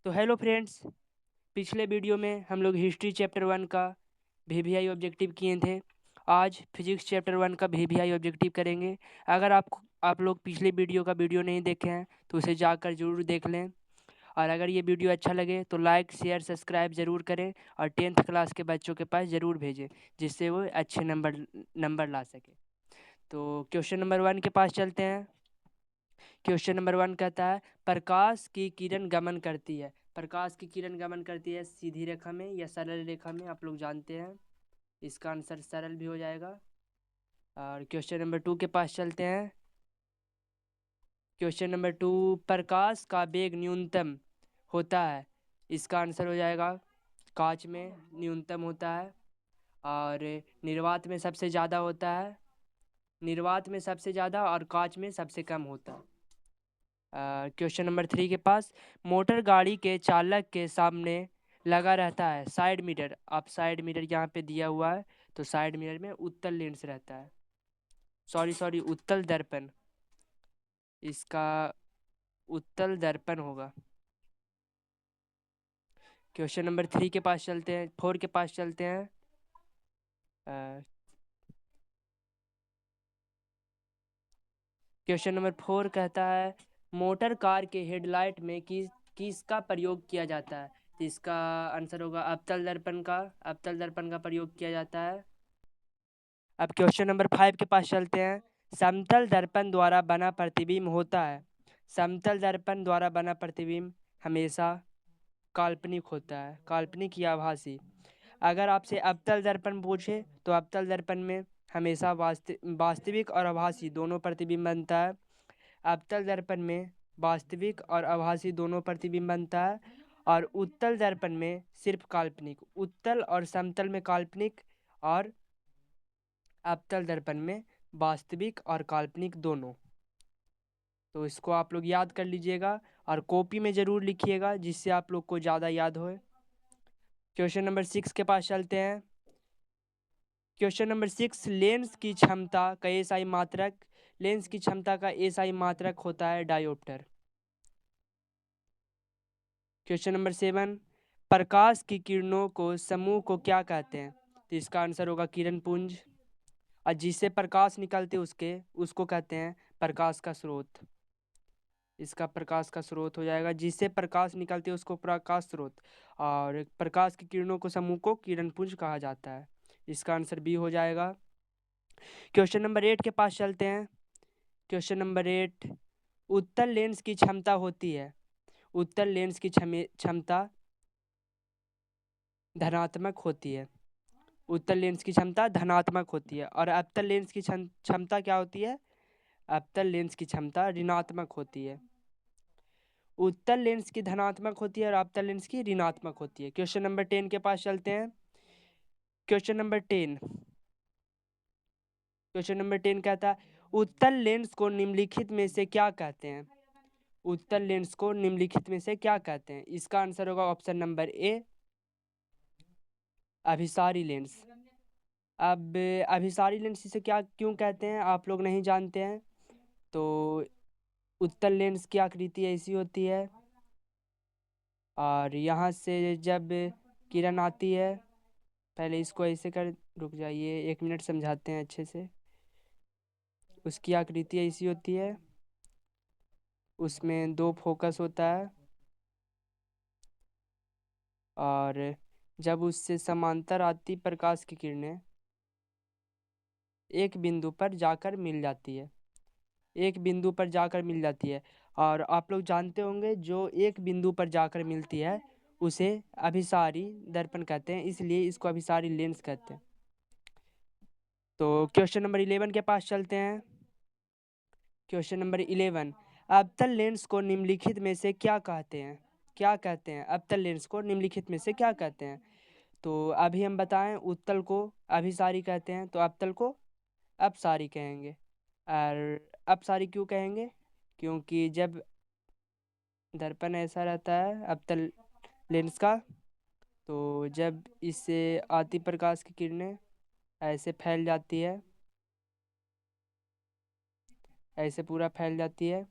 तो hello friends, पिछले video में हम लोग हिस्ट्री चैप्टर 1 का वीवीआई ऑब्जेक्टिव किए थे। आज फिजिक्स चैप्टर 1 का वीवीआई ऑब्जेक्टिव करेंगे। अगर आप लोग पिछले वीडियो का वीडियो नहीं देखे हैं तो उसे जाकर ज़रूर देख लें। और अगर ये वीडियो अच्छा लगे तो लाइक शेयर सब्सक्राइब ज़रूर करें और 10th क्लास के बच्चों के पास ज़रूर भेजें, जिससे वो अच्छे नंबर ला सके। तो क्वेश्चन नंबर 1 के पास चलते हैं। क्वेश्चन नंबर 1 कहता है, प्रकाश की किरण गमन करती है। प्रकाश की किरण गमन करती है सीधी रेखा में या सरल रेखा में, आप लोग जानते हैं। इसका आंसर सरल भी हो जाएगा। और क्वेश्चन नंबर 2 के पास चलते हैं। क्वेश्चन नंबर 2, प्रकाश का वेग न्यूनतम होता है। इसका आंसर हो जाएगा कांच में न्यूनतम होता है और निर्वात में सबसे ज़्यादा होता है। निर्वात में सबसे ज़्यादा और कांच में सबसे कम होता है। क्वेश्चन नंबर 3 के पास, मोटर गाड़ी के चालक के सामने लगा रहता है साइड मिरर। आप साइड मिरर यहाँ पे दिया हुआ है, तो साइड मिरर में उत्तल लेंस रहता है। सॉरी उत्तल दर्पण, इसका उत्तल दर्पण होगा। क्वेश्चन नंबर 3 के पास चलते हैं, 4 के पास चलते हैं। क्वेश्चन नंबर 4 कहता है, मोटर कार के हेडलाइट में किसका प्रयोग किया जाता है। तो इसका आंसर होगा अवतल दर्पण का। अवतल दर्पण का प्रयोग किया जाता है। अब क्वेश्चन नंबर 5 के पास चलते हैं। समतल दर्पण द्वारा बना प्रतिबिंब होता है। समतल दर्पण द्वारा बना प्रतिबिंब हमेशा काल्पनिक होता है, काल्पनिक या आभासी। अगर आपसे अवतल दर्पण पूछे तो अवतल दर्पण में हमेशा वास्तविक और आभासी दोनों प्रतिबिंब बनता है। अवतल दर्पण में वास्तविक और आभासी दोनों प्रतिबिंब बनता है और उत्तल दर्पण में सिर्फ काल्पनिक। उत्तल और समतल में काल्पनिक और अवतल दर्पण में वास्तविक और काल्पनिक दोनों। तो इसको आप लोग याद कर लीजिएगा और कॉपी में ज़रूर लिखिएगा, जिससे आप लोग को ज़्यादा याद हो। क्वेश्चन नंबर 6 के पास चलते हैं। क्वेश्चन नंबर 6, लेंस की क्षमता का एसआई मात्रक। लेंस की क्षमता का एसआई मात्रक होता है डायोप्टर। क्वेश्चन नंबर 7, प्रकाश की किरणों को समूह को क्या कहते हैं। तो इसका आंसर होगा किरण पुंज। और जिससे प्रकाश निकलते उसको कहते हैं प्रकाश का स्रोत। इसका प्रकाश का स्रोत हो जाएगा, जिससे प्रकाश निकलते उसको प्रकाश स्रोत। और प्रकाश की किरणों को समूह को किरण पुंज कहा जाता है। इसका आंसर बी हो जाएगा। क्वेश्चन नंबर 8 के पास चलते हैं। क्वेश्चन नंबर 8, उत्तल लेंस की क्षमता होती है। उत्तल लेंस की क्षमता धनात्मक होती है। उत्तल लेंस की क्षमता धनात्मक होती है और अवतल लेंस की क्षमता क्या होती है। अवतल लेंस की क्षमता ऋणात्मक होती है। उत्तल लेंस की धनात्मक होती है और अवतल लेंस की ऋणात्मक होती है। क्वेश्चन नंबर 10 के पास चलते हैं। क्वेश्चन नंबर 10, क्वेश्चन नंबर 10 कहता है, उत्तल लेंस को निम्नलिखित में से क्या कहते हैं। उत्तल लेंस को निम्नलिखित में से क्या कहते हैं। इसका आंसर होगा ऑप्शन नंबर ए, अभिसारी लेंस। अब अभिसारी लेंस इसे क्या क्यों कहते हैं आप लोग नहीं जानते हैं, तो उत्तल लेंस की आकृति ऐसी होती है और यहाँ से जब किरण आती है, पहले इसको ऐसे कर, रुक जाइए 1 मिनट समझाते हैं अच्छे से। उसकी आकृति ऐसी होती है, उसमें 2 फोकस होता है और जब उससे समांतर आती प्रकाश की किरणें एक बिंदु पर जाकर मिल जाती है। एक बिंदु पर जाकर मिल जाती है और आप लोग जानते होंगे जो एक बिंदु पर जाकर मिलती है उसे अभिसारी दर्पण कहते हैं, इसलिए इसको अभिसारी लेंस कहते हैं। तो क्वेश्चन नंबर 11 के पास चलते हैं। क्वेश्चन नंबर 11, अवतल लेंस को निम्नलिखित में से क्या कहते हैं। क्या कहते हैं अवतल लेंस को निम्नलिखित में से क्या कहते हैं। तो अभी हम बताएं, उत्तल को अभिसारी कहते हैं तो अवतल को अपसारी कहेंगे। और अपसारी क्यों कहेंगे, क्योंकि जब दर्पण ऐसा रहता है अवतल लेंस का, तो जब इससे आती प्रकाश की किरणें ऐसे फैल जाती है, ऐसे पूरा फैल जाती है,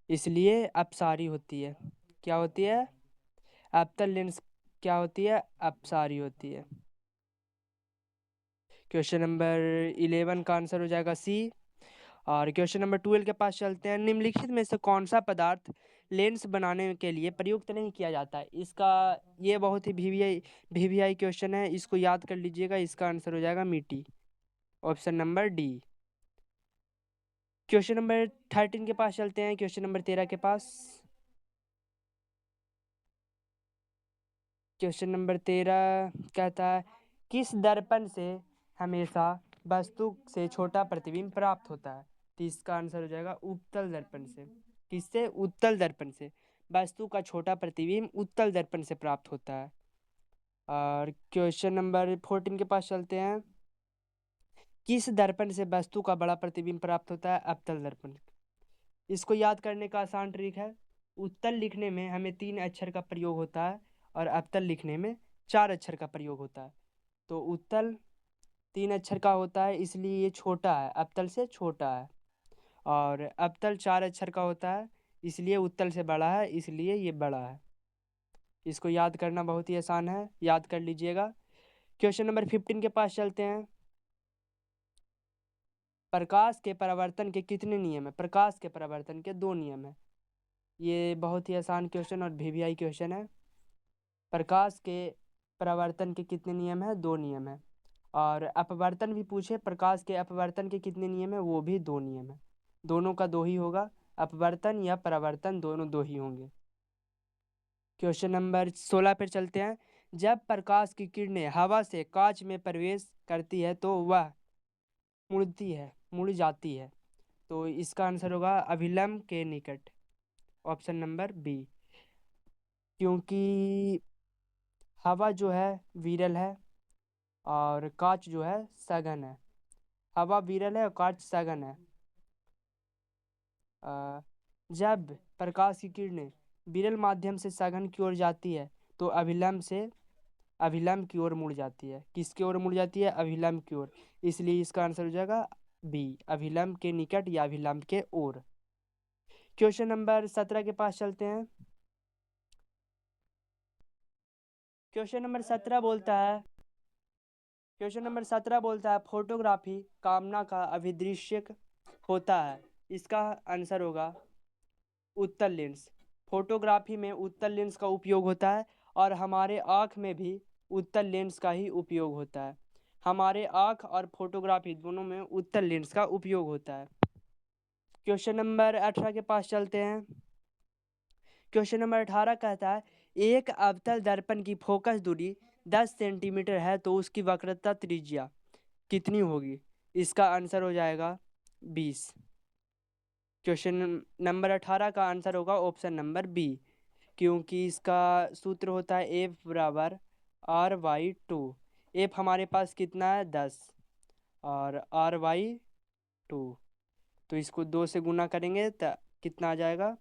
इसलिए अपसारी होती है। क्या होती है, अवतल लेंस क्या होती है? अपसारी होती है। क्वेश्चन नंबर 11 का आंसर हो जाएगा सी। और क्वेश्चन नंबर 12 के पास चलते हैं। निम्नलिखित में से कौन सा पदार्थ लेंस बनाने के लिए प्रयुक्त नहीं किया जाता है? इसका ये बहुत ही वीवीआई क्वेश्चन है, इसको याद कर लीजिएगा। इसका आंसर हो जाएगा मिट्टी, option number D. Question number 13 के पास चलते हैं। क्वेश्चन नंबर 13 के पास, क्वेश्चन नंबर 13 कहता है किस दर्पण से हमेशा वस्तु से छोटा प्रतिबिंब प्राप्त होता है? तो इसका आंसर हो जाएगा उत्तल दर्पण से। किससे? उत्तल दर्पण से। वस्तु का छोटा प्रतिबिंब उत्तल दर्पण से प्राप्त होता है। और क्वेश्चन नंबर 14 के पास चलते हैं। किस दर्पण से वस्तु का बड़ा प्रतिबिंब प्राप्त होता है? अवतल दर्पण। इसको याद करने का आसान ट्रिक है। उत्तल लिखने में हमें 3 अक्षर का प्रयोग होता है और अवतल लिखने में 4 अक्षर का प्रयोग होता है। तो उत्तल 3 अक्षर का होता है, इसलिए ये छोटा है, अवतल से छोटा है। और अवतल 4 अक्षर का होता है, इसलिए उत्तल से बड़ा है, इसलिए ये बड़ा है। इसको याद करना बहुत ही आसान है, याद कर लीजिएगा। क्वेश्चन नंबर 15 के पास चलते हैं। प्रकाश के परावर्तन के कितने नियम है? प्रकाश के परावर्तन के 2 नियम है। ये बहुत ही आसान क्वेश्चन और वीवीआई क्वेश्चन है। प्रकाश के परावर्तन के कितने नियम है? 2 नियम है। और अपवर्तन भी पूछे, प्रकाश के अपवर्तन के कितने नियम है? वो भी 2 नियम है। दोनों का 2 ही होगा, अपवर्तन या परावर्तन दोनों 2 ही होंगे। क्वेश्चन नंबर 16 पर चलते हैं। जब प्रकाश की किरणें हवा से कांच में प्रवेश करती है तो वह मुड़ जाती है। तो इसका आंसर होगा अभिलंब के निकट, ऑप्शन नंबर बी। क्योंकि हवा जो है विरल है और कांच जो है सघन है। हवा विरल है और कांच सघन है। जब प्रकाश की किरणें विरल माध्यम से सघन की ओर जाती है तो अभिलंब की ओर मुड़ जाती है। किसकी ओर मुड़ जाती है? अभिलंब की ओर। इसलिए इसका आंसर हो जाएगा बी, अभिलंब के निकट या अभिलंब के ओर। क्वेश्चन नंबर 17 के पास चलते हैं। क्वेश्चन नंबर 17 बोलता है फोटोग्राफी कामना का अभिदृश्यक होता है। इसका आंसर होगा उत्तल लेंस। फोटोग्राफी में उत्तल लेंस का उपयोग होता है और हमारे आँख में भी उत्तल लेंस का ही उपयोग होता है। हमारे आँख और फोटोग्राफी दोनों में उत्तल लेंस का उपयोग होता है। क्वेश्चन नंबर 18 के पास चलते हैं। क्वेश्चन नंबर 18 कहता है एक अवतल दर्पण की फोकस दूरी 10 सेंटीमीटर है तो उसकी वक्रता त्रिज्या कितनी होगी? इसका आंसर हो जाएगा 20। क्वेश्चन नंबर 18 का आंसर होगा ऑप्शन नंबर बी, क्योंकि इसका सूत्र होता है एफ बराबर R/2। एफ हमारे पास कितना है? 10 और R/2। तो इसको 2 से गुना करेंगे तो कितना आ जाएगा?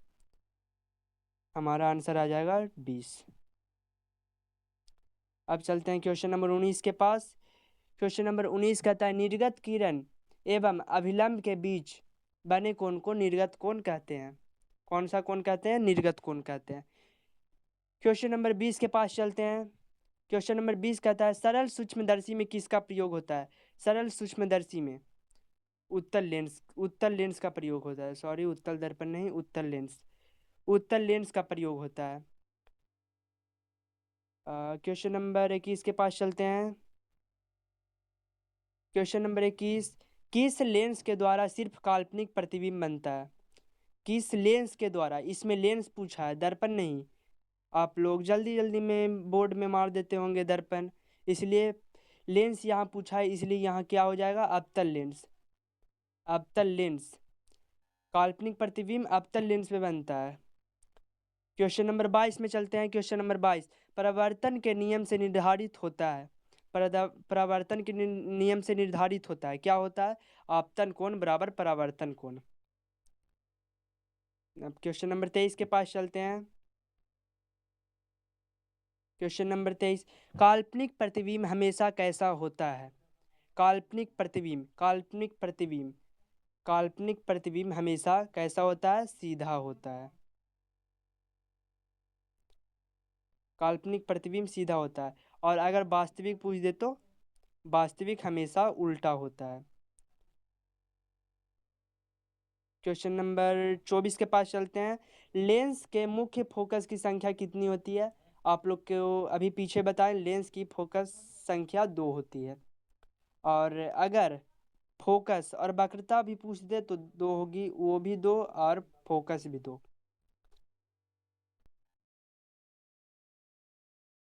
हमारा आंसर आ जाएगा 20। अब चलते हैं क्वेश्चन नंबर 19 के पास। क्वेश्चन नंबर 19 कहता है निर्गत किरण एवं अभिलंब के बीच बने कोण को निर्गत कोण कहते हैं। कौन सा कोण कहते हैं? निर्गत कोण कहते हैं। क्वेश्चन नंबर 20 के पास चलते हैं। क्वेश्चन नंबर 20 कहता है सरल सूक्ष्मदर्शी में किसका प्रयोग होता है? सरल सूक्ष्मदर्शी में उत्तल लेंस का प्रयोग होता है। सॉरी, उत्तल दर्पण नहीं, उत्तल लेंस का प्रयोग होता है। क्वेश्चन नंबर 21 के पास चलते हैं। क्वेश्चन नंबर 21, किस लेंस के द्वारा सिर्फ काल्पनिक प्रतिबिंब बनता है? किस लेंस के द्वारा? इसमें लेंस पूछा है, दर्पण नहीं। आप लोग जल्दी जल्दी में बोर्ड में मार देते होंगे दर्पण, इसलिए लेंस यहाँ पूछा है, इसलिए यहाँ क्या हो जाएगा? अवतल लेंस। अवतल लेंस, काल्पनिक प्रतिबिंब अवतल लेंस में बनता है। क्वेश्चन नंबर 22 में चलते हैं। क्वेश्चन नंबर 22 परावर्तन के नियम से निर्धारित होता है। परावर्तन के नियम से निर्धारित होता है, क्या होता है? आपतन कोण बराबर परावर्तन कोण। अब क्वेश्चन नंबर 23 के पास चलते हैं। क्वेश्चन नंबर 23, काल्पनिक प्रतिबिंब हमेशा कैसा होता है? काल्पनिक प्रतिबिंब हमेशा कैसा होता है? सीधा होता है। काल्पनिक प्रतिबिंब सीधा होता है, और अगर वास्तविक पूछ दे तो वास्तविक हमेशा उल्टा होता है। क्वेश्चन नंबर 24 के पास चलते हैं। लेंस के मुख्य फोकस की संख्या कितनी होती है? आप लोग को अभी पीछे बताएं, लेंस की फोकस संख्या 2 होती है, और अगर फोकस और वक्रता भी पूछ दे तो 2 होगी, वो भी 2 और फोकस भी 2।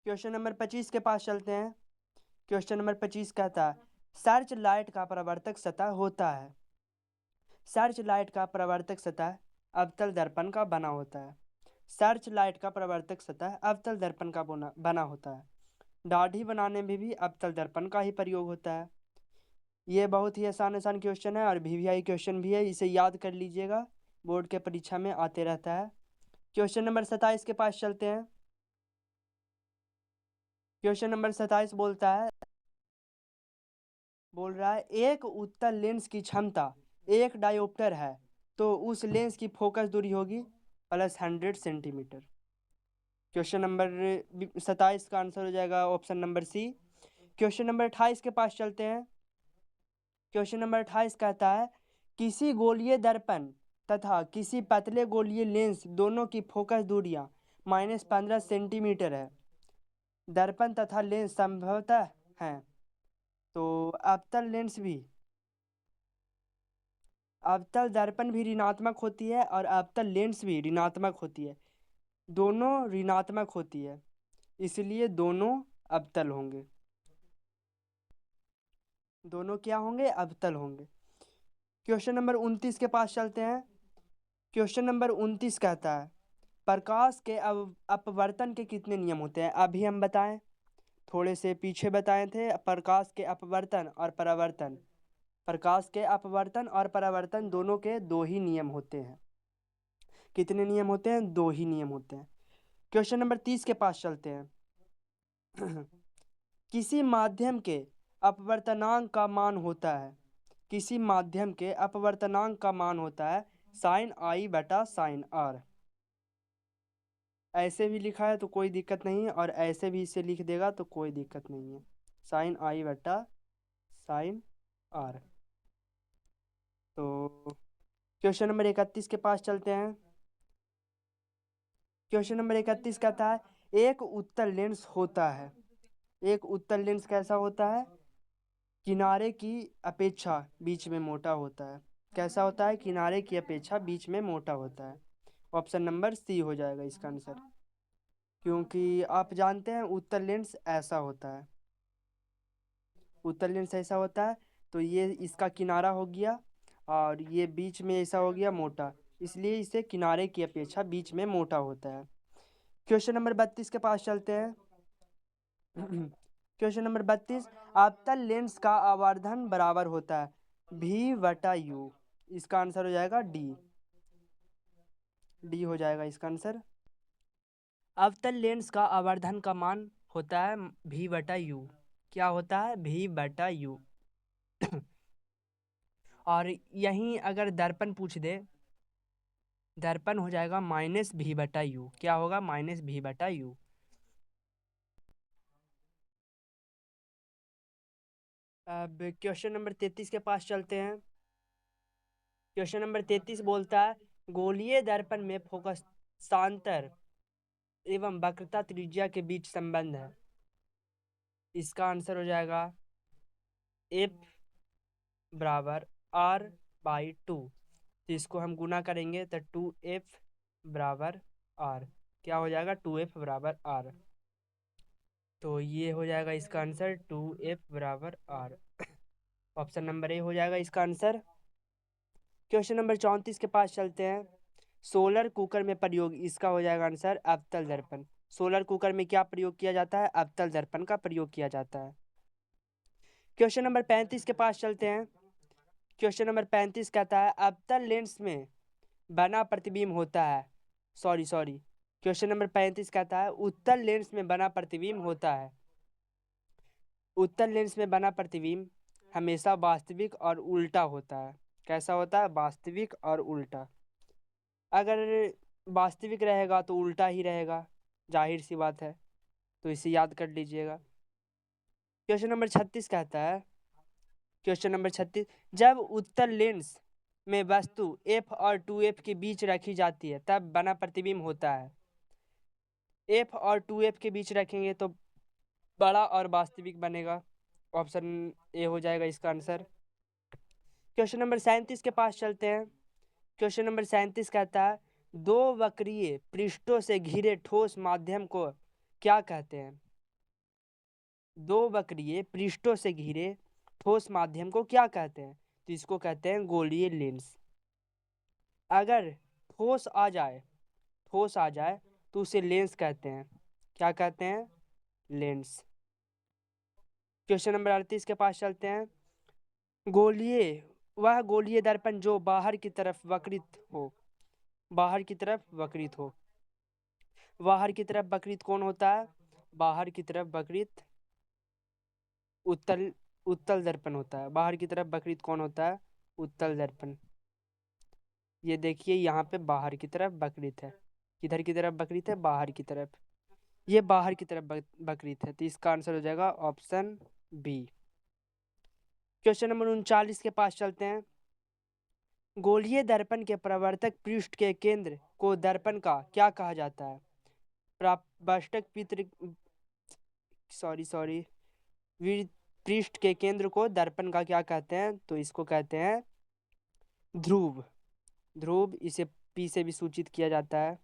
क्वेश्चन नंबर 25 के पास चलते हैं। क्वेश्चन नंबर 25 कहता है सर्च लाइट का परावर्तक सतह होता है। सर्च लाइट का परावर्तक सतह अवतल दर्पण का बना होता है। सर्च लाइट का परावर्तक सतह अवतल दर्पण का बना होता है। दाढ़ी बनाने में भी अवतल दर्पण का ही प्रयोग होता है। ये बहुत ही आसान आसान क्वेश्चन है और वीवीआई क्वेश्चन भी है, इसे याद कर लीजिएगा, बोर्ड के परीक्षा में आते रहता है। क्वेश्चन नंबर 27 के पास चलते हैं। क्वेश्चन नंबर 27 बोल रहा है एक उत्तल लेंस की क्षमता 1 डायोप्टर है तो उस लेंस की फोकस दूरी होगी +100 सेंटीमीटर। क्वेश्चन नंबर 27 का आंसर हो जाएगा option number C. Question number 28 के पास चलते हैं। क्वेश्चन नंबर 28 कहता है किसी गोलीय दर्पण तथा किसी पतले गोलीय लेंस दोनों की फोकस दूरियां -15 सेंटीमीटर है। दर्पण तथा लेंस संभवतः हैं, तो अवतल लेंस भी अवतल दर्पण भी ऋणात्मक होती है और अवतल लेंस भी ऋणात्मक होती है, दोनों ऋणात्मक होती है, इसलिए दोनों अवतल होंगे। दोनों क्या होंगे? अवतल होंगे। क्वेश्चन नंबर 29 के पास चलते हैं। क्वेश्चन नंबर 29 कहता है प्रकाश के अपवर्तन के कितने नियम होते हैं? अभी हम बताएं, थोड़े से पीछे बताए थे प्रकाश के अपवर्तन और परावर्तन। प्रकाश के अपवर्तन और परावर्तन दोनों के 2 ही नियम होते हैं। कितने नियम होते हैं? 2 ही नियम होते हैं। क्वेश्चन नंबर 30 के पास चलते हैं। किसी माध्यम के अपवर्तनांक का मान होता है, किसी माध्यम के अपवर्तनांक का मान होता है साइन आई बटा साइन आर। ऐसे भी लिखा है तो कोई दिक्कत नहीं है, और ऐसे भी इसे लिख देगा तो कोई दिक्कत नहीं है, साइन आई बटा साइन आर। तो क्वेश्चन नंबर 31 के पास चलते हैं। क्वेश्चन नंबर 31 कहता है एक उत्तल लेंस होता है। एक उत्तल लेंस कैसा होता है? किनारे की अपेक्षा बीच में मोटा होता है। कैसा होता है? किनारे की अपेक्षा बीच में मोटा होता है। ऑप्शन नंबर सी हो जाएगा इसका आंसर, क्योंकि आप जानते हैं उत्तल लेंस ऐसा होता है। उत्तल लेंस ऐसा होता है, तो ये इसका किनारा हो गया और ये बीच में ऐसा हो गया मोटा, इसलिए इसे किनारे की अपेक्षा बीच में मोटा होता है। क्वेश्चन नंबर 32 के पास चलते हैं। क्वेश्चन नंबर 32 अवतल लेंस का आवर्धन बराबर होता है V/U। इसका आंसर हो जाएगा डी। डी हो जाएगा इसका आंसर। अवतल लेंस का आवर्धन का मान होता है V/U। क्या होता है? V/U। और यहीं अगर दर्पण पूछ दे, दर्पण हो जाएगा -V/U। क्या होगा? -V/U। अब क्वेश्चन नंबर 33 के पास चलते हैं। क्वेश्चन नंबर 33 बोलता है गोलीय दर्पण में फोकसांतर एवं वक्रता त्रिज्या के बीच संबंध है। इसका आंसर हो जाएगा F/R/2। तो इसको हम गुना करेंगे तो 2F/R। क्या हो जाएगा? 2F/R। तो ये हो जाएगा इसका आंसर 2F/R। ऑप्शन नंबर ए हो जाएगा इसका आंसर। क्वेश्चन नंबर 34 के पास चलते हैं। सोलर कुकर में प्रयोग, इसका हो जाएगा आंसर अवतल दर्पण। सोलर कुकर में क्या प्रयोग किया जाता है? अवतल दर्पण का प्रयोग किया जाता है। क्वेश्चन नंबर 35 के पास चलते हैं। क्वेश्चन नंबर 35 कहता है अवतल लेंस में बना प्रतिबिंब होता है, सॉरी सॉरी, क्वेश्चन नंबर 35 कहता है उत्तल लेंस में बना प्रतिबिंब होता है। उत्तल लेंस में बना प्रतिबिंब हमेशा वास्तविक और उल्टा होता है। कैसा होता है? वास्तविक और उल्टा। अगर वास्तविक रहेगा तो उल्टा ही रहेगा, जाहिर सी बात है। तो इसे याद कर लीजिएगा। क्वेश्चन नंबर 36 कहता है, क्वेश्चन नंबर 36, जब उत्तल लेंस में वस्तु एफ और 2f के बीच रखी जाती है तब बना प्रतिबिंब होता है। एफ और 2f के बीच रखेंगे तो बड़ा और वास्तविक बनेगा। ऑप्शन ए हो जाएगा इसका आंसर। क्वेश्चन नंबर 37 के पास चलते हैं। क्वेश्चन नंबर 37 कहता है, दो वक्रीय पृष्ठों से घिरे ठोस माध्यम को क्या कहते हैं? दो वक्रीय पृष्ठों से घिरे ठोस माध्यम को क्या कहते हैं? तो इसको कहते हैं गोलीय लेंस। अगर ठोस आ जाए, ठोस आ जाए तो उसे लेंस कहते हैं। क्या कहते हैं? लेंस। क्वेश्चन नंबर 38 के पास चलते हैं। गोलीय, वह गोलीय दर्पण जो बाहर की तरफ वक्रित हो, बाहर की तरफ वक्रित हो। बाहर की तरफ वक्रित कौन होता है? बाहर की तरफ वक्रित उत्तल, उत्तल दर्पण होता है। बाहर की तरफ वक्रित कौन होता है? उत्तल दर्पण। ये देखिए यहाँ पे बाहर की तरफ वक्रित है। किधर की तरफ वक्रित है? बाहर की तरफ। ये बाहर की तरफ वक्रित है, तो इसका आंसर हो जाएगा ऑप्शन बी। क्वेश्चन नंबर 39 के पास चलते हैं। गोलीय दर्पण के प्रवर्तक पृष्ठ के केंद्र को दर्पण का क्या कहा जाता है? प्रापष्टक पित्र, सॉरी, पृष्ठ के केंद्र को दर्पण का क्या कहते हैं? तो इसको कहते हैं ध्रुव। ध्रुव, इसे पी से भी सूचित किया जाता है।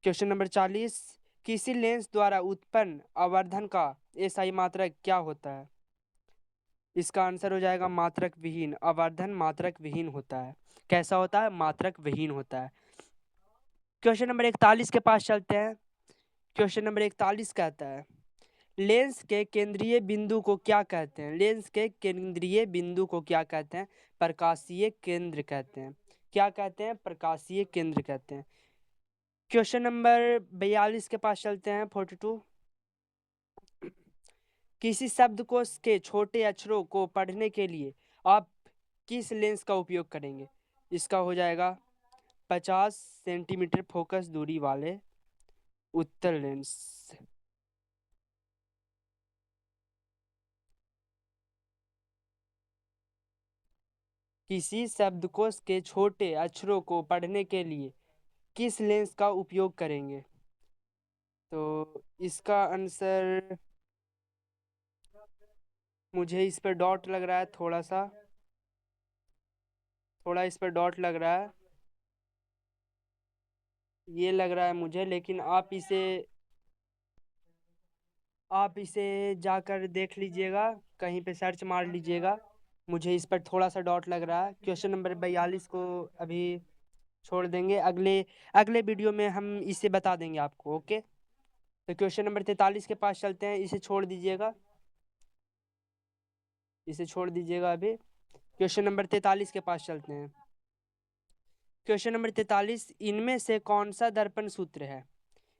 क्वेश्चन नंबर 40, किसी लेंस द्वारा उत्पन्न आवर्धन का एसआई मात्रक क्या होता है? इसका आंसर हो जाएगा मात्रक विहीन। आवर्धन मात्रक विहीन होता है। कैसा होता है? मात्रक विहीन होता है। क्वेश्चन नंबर 41 के पास चलते हैं। क्वेश्चन नंबर 41 कहता है, लेंस के केंद्रीय बिंदु को क्या कहते हैं? लेंस के केंद्रीय बिंदु को क्या कहते हैं? प्रकाशीय केंद्र कहते हैं। क्या कहते हैं? प्रकाशीय केंद्र कहते हैं। क्वेश्चन नंबर 42 के पास चलते हैं, 42। किसी शब्दकोश के छोटे अक्षरों को पढ़ने के लिए आप किस लेंस का उपयोग करेंगे? इसका हो जाएगा 50 सेंटीमीटर फोकस दूरी वाले उत्तल लेंस। किसी शब्दकोश के छोटे अक्षरों को पढ़ने के लिए किस लेंस का उपयोग करेंगे? तो इसका आंसर, मुझे इस पर डॉट लग रहा है, थोड़ा इस पर डॉट लग रहा है, ये लग रहा है मुझे, लेकिन आप इसे जाकर देख लीजिएगा, कहीं पे सर्च मार लीजिएगा। मुझे इस पर थोड़ा सा डॉट लग रहा है। क्वेश्चन नंबर 42 को अभी छोड़ देंगे, अगले अगले वीडियो में हम इसे बता देंगे आपको। ओके, तो क्वेश्चन नंबर 43 के पास चलते हैं। इसे छोड़ दीजिएगा, इसे छोड़ दीजिएगा अभी। क्वेश्चन नंबर 43 के पास चलते हैं। क्वेश्चन नंबर 43, इनमें से कौन सा दर्पण सूत्र है?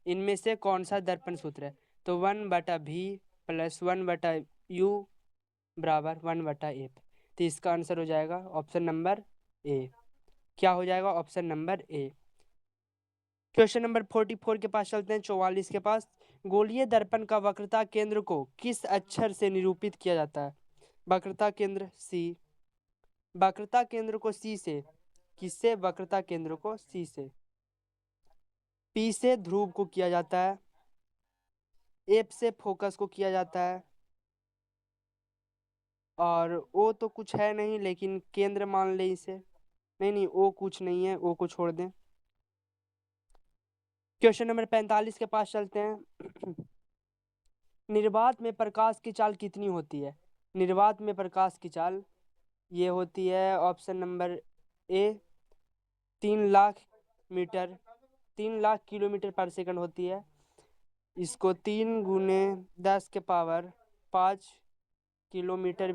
इनमें से कौन सा दर्पण सूत्र है? तो 1/v प्लस 1/u बराबर 1/f। तो इसका आंसर हो जाएगा ऑप्शन नंबर ए। क्या हो जाएगा? ऑप्शन नंबर ए। क्वेश्चन नंबर 44 के पास चलते हैं, 44 के पास। गोलीय दर्पण का वक्रता केंद्र को किस अक्षर से निरूपित किया जाता है? वक्रता केंद्र सी। वक्रता केंद्र को सी से, किससे? वक्रता केंद्र को सी से। पी से ध्रुव को किया जाता है। एफ से फोकस को किया जाता है। और ओ तो कुछ है नहीं, लेकिन केंद्र मान ले इसे। नहीं नहीं, ओ कुछ नहीं है, ओ को छोड़ दें। क्वेश्चन नंबर 45 के पास चलते हैं। निर्वात में प्रकाश की चाल कितनी होती है? निर्वात में प्रकाश की चाल ये होती है option number A, 3 lakh metre, 3 lakh kilometre पर सेकंड होती है। इसको 3 × 10⁵ किलोमीटर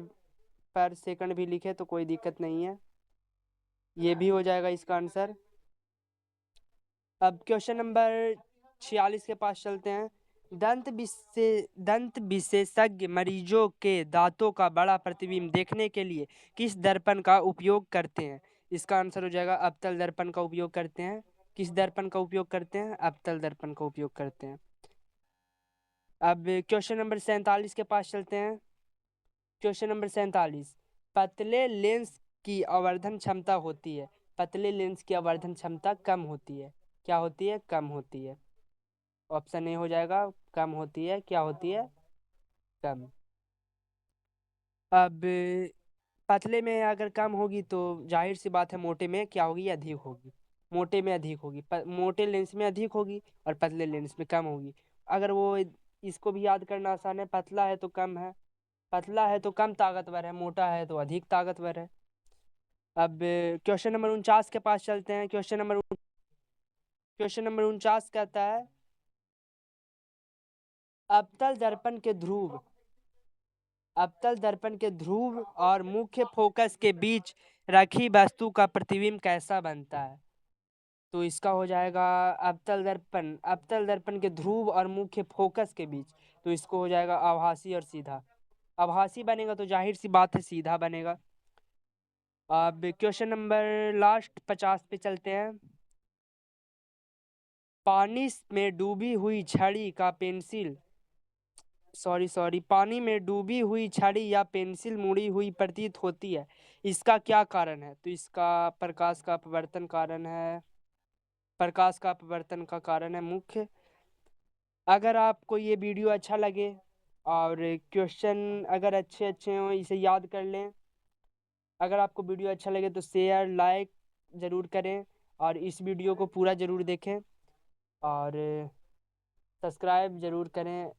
पर सेकंड भी लिखे तो कोई दिक्कत नहीं है। ये भी हो जाएगा इसका आंसर। अब क्वेश्चन नंबर 46 के पास चलते हैं। दंत विशेषज्ञ मरीजों के दांतों का बड़ा प्रतिबिंब देखने के लिए किस दर्पण का उपयोग करते हैं? इसका आंसर हो जाएगा अवतल दर्पण का उपयोग करते हैं। किस दर्पण का उपयोग करते हैं? अवतल दर्पण का उपयोग करते हैं। अब क्वेश्चन नंबर 47 के पास चलते हैं। क्वेश्चन नंबर 47, पतले लेंस की आवर्धन क्षमता होती है। पतले लेंस की आवर्धन क्षमता कम होती है। क्या होती है? कम होती है। ऑप्शन ए हो जाएगा, कम होती है। क्या होती है? कम। अब पतले में अगर कम होगी तो जाहिर सी बात है मोटे में क्या होगी? अधिक होगी। मोटे में अधिक होगी, मोटे लेंस में अधिक होगी और पतले लेंस में कम होगी। अगर वो इसको भी याद करना आसान है, पतला है तो कम है, पतला है तो कम ताकतवर है, मोटा है तो अधिक ताकतवर है। अब क्वेश्चन नंबर 49 के पास चलते हैं। क्वेश्चन नंबर 49 कहता है, अवतल दर्पण के ध्रुव अवतल दर्पण के ध्रुव और मुख्य फोकस के बीच रखी वस्तु का प्रतिबिंब कैसा बनता है? तो इसका हो जाएगा अवतल दर्पण के ध्रुव और मुख्य फोकस के बीच, तो इसको हो जाएगा आभासी और सीधा। आभासी बनेगा तो जाहिर सी बात है सीधा बनेगा। अब क्वेश्चन नंबर लास्ट 50 पे चलते हैं। पानी में डूबी हुई छड़ी का पेंसिल पानी में डूबी हुई छड़ी या पेंसिल मुड़ी हुई प्रतीत होती है। इसका क्या कारण है? तो इसका प्रकाश का अपवर्तन का कारण है मुख्य। अगर आपको ये वीडियो अच्छा लगे और क्वेश्चन अगर अच्छे अच्छे हों, इसे याद कर लें। अगर आपको वीडियो अच्छा लगे तो शेयर लाइक ज़रूर करें और इस वीडियो को पूरा ज़रूर देखें और सब्सक्राइब ज़रूर करें।